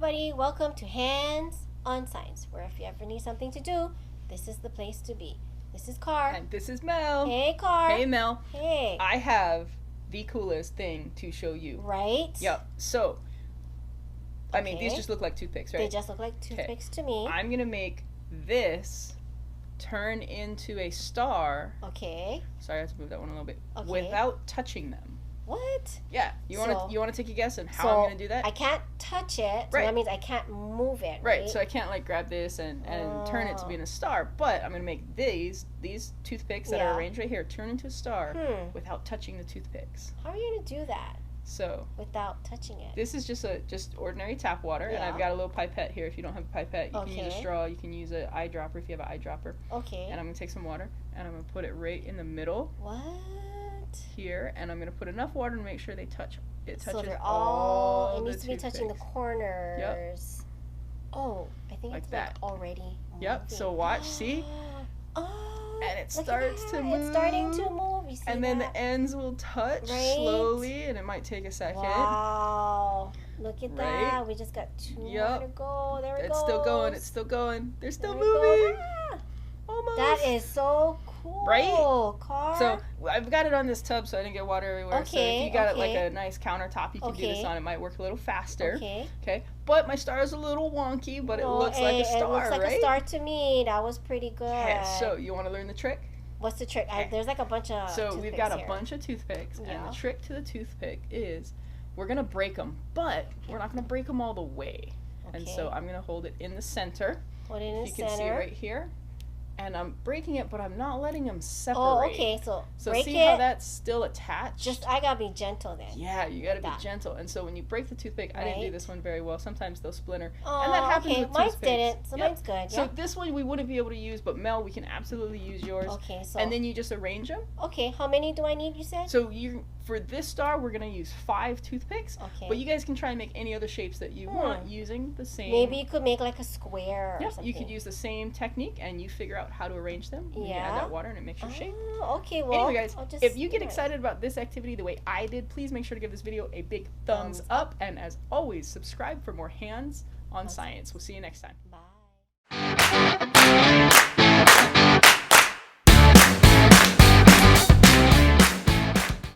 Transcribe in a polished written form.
everybody, welcome to Hands on Science, where if you ever need something to do, this is the place to be. This is Carr. And this is Mel. Hey, Carr. Hey, Mel. Hey. I have the coolest thing to show you. Right? Yep. So, I mean, these just look like toothpicks, right? They just look like toothpicks to me. I'm going to make this turn into a star. Okay. Sorry, I have to move that one a little bit. Okay. Without touching them. What? Yeah. You want to take a guess on how I'm going to do that? I can't touch it, so that means I can't move it, right? So I can't like grab this and turn it to being a star, but I'm going to make these toothpicks that are arranged right here turn into a star without touching the toothpicks. How are you going to do that? So without touching it. This is just ordinary tap water, and I've got a little pipette here. If you don't have a pipette, you can use a straw. You can use an eyedropper if you have an eyedropper. Okay. And I'm gonna take some water, and I'm gonna put it right in the middle. What? Here, and I'm gonna put enough water to make sure they touch. It touches so they're all. It needs to be touching the corners. Yep. Oh, I think like it's that. like already moving. Yep. So watch, see. Oh, and it starts to move. It's starting to move. You see and then the ends will touch slowly, and it might take a second. Wow. Look at that. We just got two more to go. There we go. It's still going. It's still going. They're still moving. Almost. That is so cool. Right? Carr. So I've got it on this tub so I didn't get water everywhere. Okay, so if you got it like a nice countertop, you can do this on. It might work a little faster. Okay. But my star is a little wonky, but it looks like a star, it looks like right? a star to me. That was pretty good. Okay, so you want to learn the trick? What's the trick? There's like a bunch of So we've got here. a bunch of toothpicks, and the trick to the toothpick is we're going to break them, but we're not going to break them all the way. And so I'm going to hold it in the center. Put it in the center. You can see right here. And I'm breaking it, but I'm not letting them separate. Oh, okay. So break see how that's still attached? I gotta be gentle then. Yeah, you gotta be gentle. And so when you break the toothpick, I didn't do this one very well. Sometimes they'll splinter. Oh, and that happens with mine toothpicks. didn't. So mine's good. So this one we wouldn't be able to use, but Mel, we can absolutely use yours. Okay, so. And then you just arrange them. Okay, how many do I need, you said? So for this star, we're gonna use 5 toothpicks. Okay. But you guys can try and make any other shapes that you want using the same. Maybe you could make like a square or something. You could use the same technique, and you figure out how to arrange them. You add that water and it makes your shape. Okay, well. Anyway, guys, if you get excited about this activity the way I did, please make sure to give this video a big thumbs up. And as always, subscribe for more Hands on Science. We'll see you next time. Bye.